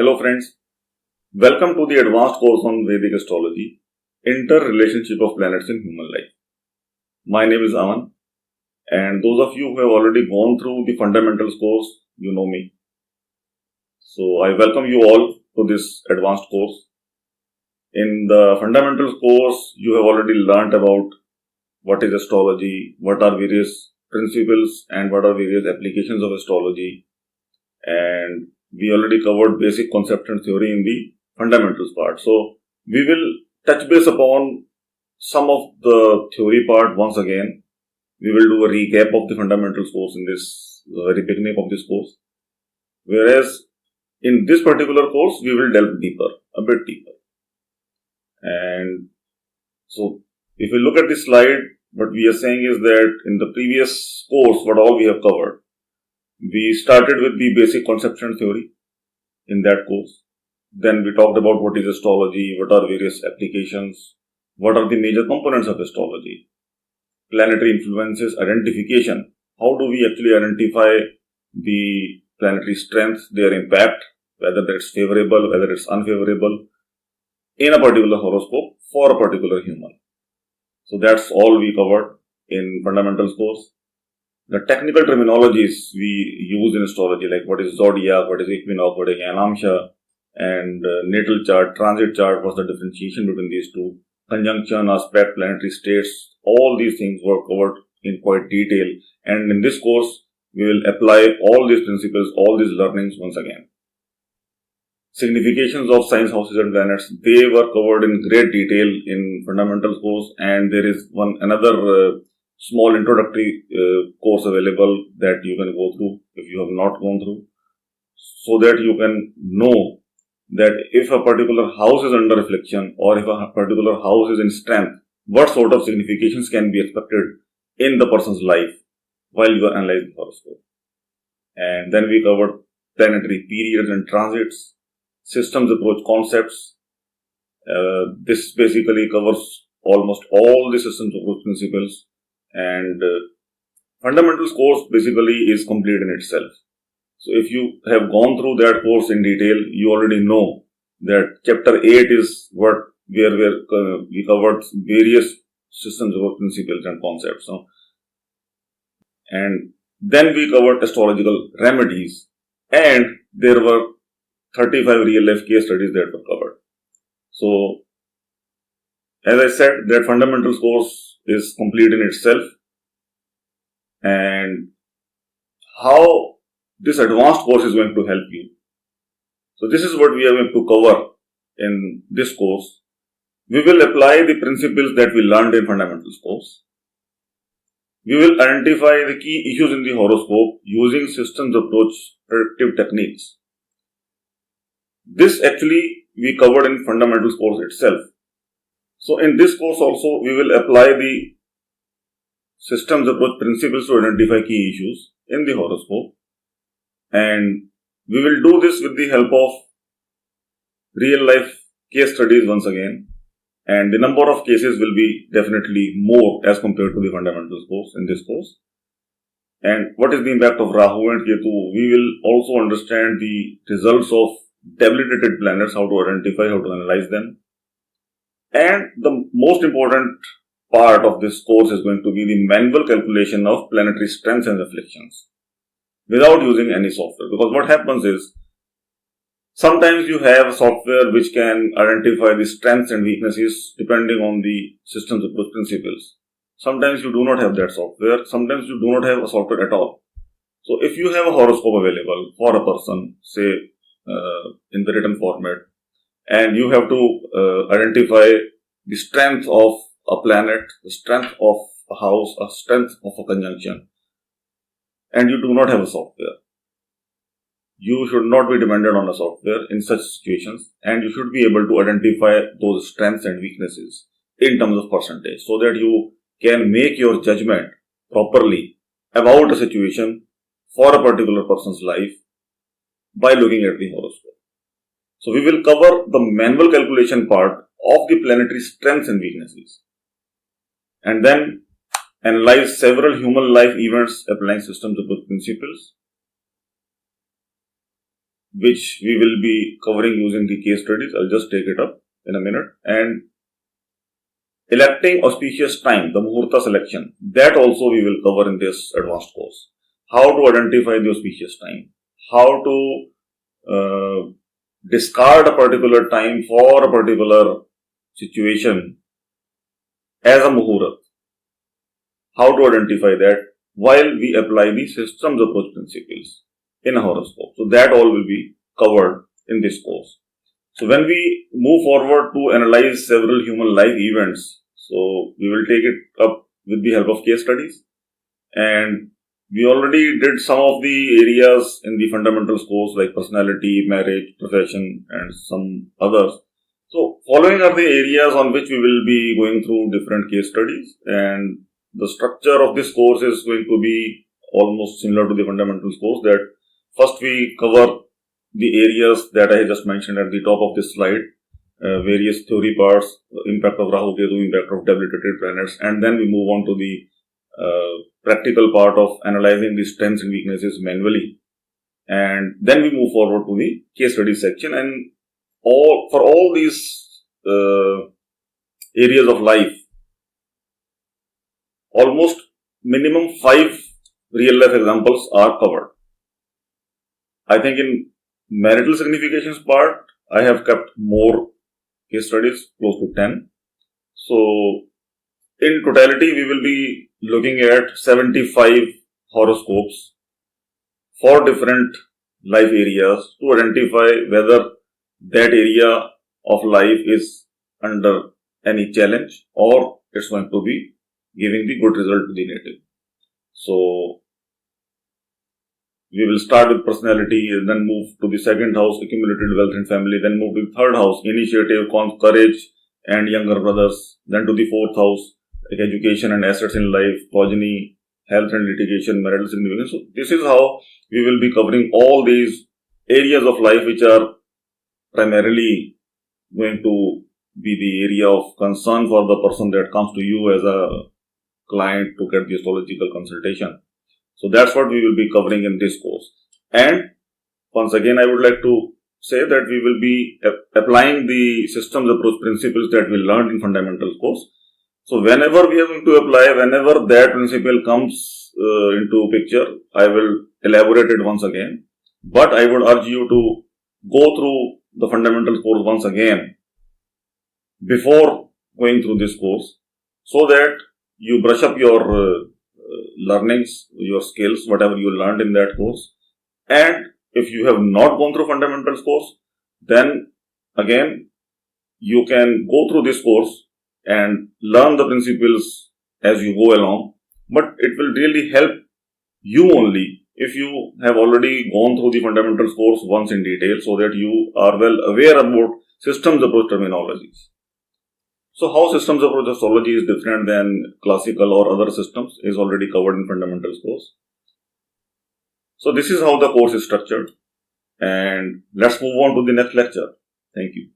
Hello friends, welcome to the advanced course on Vedic Astrology, Interrelationship of Planets in Human Life. My name is Aman, and those of you who have already gone through the fundamentals course, you know me. So I welcome you all to this advanced course. In the fundamentals course, you have already learnt about what is astrology, what are various principles and what are various applications of astrology, and we already covered basic concept and theory in the fundamentals part. So we will touch base upon some of the theory part once again. We will do a recap of the fundamentals course in this very beginning of this course. Whereas in this particular course, we will delve deeper, a bit deeper. And so if we look at this slide, what we are saying is that in the previous course, what all we have covered, we started with the basic conception and theory in that course. Then we talked about what is astrology, what are various applications, what are the major components of astrology, planetary influences, identification. How do we actually identify the planetary strength, their impact, whether that's favorable, whether it's unfavorable in a particular horoscope for a particular human. So that's all we covered in fundamentals course. The technical terminologies we use in astrology, like what is zodiac, what is equinox, what is yanamsha, and natal chart, transit chart, what's the differentiation between these two, conjunction, aspect, planetary states, all these things were covered in quite detail. And in this course, we will apply all these principles, all these learnings once again. Significations of signs, houses and planets, they were covered in great detail in fundamentals course, and there is another small introductory course available that you can go through if you have not gone through, so that you can know that if a particular house is under reflection or if a particular house is in strength, what sort of significations can be expected in the person's life while you are analyzing the horoscope. And then we covered planetary periods and transits, systems approach concepts. This basically covers almost all the systems approach principles. And fundamentals course basically is complete in itself. So if you have gone through that course in detail, you already know that chapter 8 is where we covered various systems of principles and concepts. And then we covered astrological remedies, and there were 35 real life case studies that were covered. So as I said, that fundamentals course is complete in itself. And how this advanced course is going to help you. So this is what we are going to cover in this course. We will apply the principles that we learned in fundamentals course. We will identify the key issues in the horoscope using systems approach predictive techniques. This actually we covered in fundamentals course itself. So in this course also we will apply the systems approach principles to identify key issues in the horoscope, and we will do this with the help of real life case studies once again, and the number of cases will be definitely more as compared to the fundamentals course in this course. And what is the impact of Rahu and Ketu? We will also understand the results of debilitated planets, how to identify, how to analyze them. And the most important part of this course is going to be the manual calculation of planetary strengths and afflictions without using any software. Because what happens is, sometimes you have software which can identify the strengths and weaknesses depending on the systems approach principles. Sometimes you do not have that software. Sometimes you do not have a software at all. So if you have a horoscope available for a person, say in the written format, and you have to identify the strength of a planet, the strength of a house, a strength of a conjunction, and you do not have a software, you should not be dependent on a software in such situations, and you should be able to identify those strengths and weaknesses in terms of percentage, so that you can make your judgment properly about a situation for a particular person's life by looking at the horoscope. So we will cover the manual calculation part of the planetary strengths and weaknesses, and then analyze several human life events applying systems approach principles. which we will be covering using the case studies. I'll just take it up in a minute. And electing auspicious time, the Muhurta selection, that also we will cover in this advanced course. How to identify the auspicious time, how to discard a particular time for a particular situation as a Muhurat, how to identify that while we apply the systems approach principles in a horoscope. So that all will be covered in this course. So when we move forward to analyze several human life events, so we will take it up with the help of case studies, and we already did some of the areas in the fundamentals course like personality, marriage, profession, and some others. So following are the areas on which we will be going through different case studies, and the structure of this course is going to be almost similar to the fundamentals course, that first we cover the areas that I just mentioned at the top of this slide, various theory parts, impact of Rahu, Ketu, impact of debilitated planets, and then we move on to the practical part of analyzing the strengths and weaknesses manually, and then we move forward to the case study section. And for all these areas of life, almost minimum 5 real life examples are covered. I think in marital significations part, I have kept more case studies, close to 10. So in totality, we will be looking at 75 horoscopes for different life areas to identify whether that area of life is under any challenge or it's going to be giving the good result to the native. So we will start with personality, and then move to the second house, accumulated wealth and family, then move to the third house, initiative, courage and younger brothers, then to the fourth house, like education and assets in life, progeny, health and litigation, marital significance. So this is how we will be covering all these areas of life which are primarily going to be the area of concern for the person that comes to you as a client to get the astrological consultation. So that's what we will be covering in this course. And once again, I would like to say that we will be applying the systems approach principles that we learned in fundamentals course. So whenever we are going to apply, whenever that principle comes into picture, I will elaborate it once again. But I would urge you to go through the fundamentals course once again before going through this course, so that you brush up your learnings, your skills, whatever you learned in that course. And if you have not gone through fundamentals course, then again you can go through this course and learn the principles as you go along. But it will really help you only if you have already gone through the fundamentals course once in detail, so that you are well aware about systems approach terminologies. So how systems approach astrology is different than classical or other systems is already covered in fundamentals course. So this is how the course is structured, and let's move on to the next lecture. Thank you.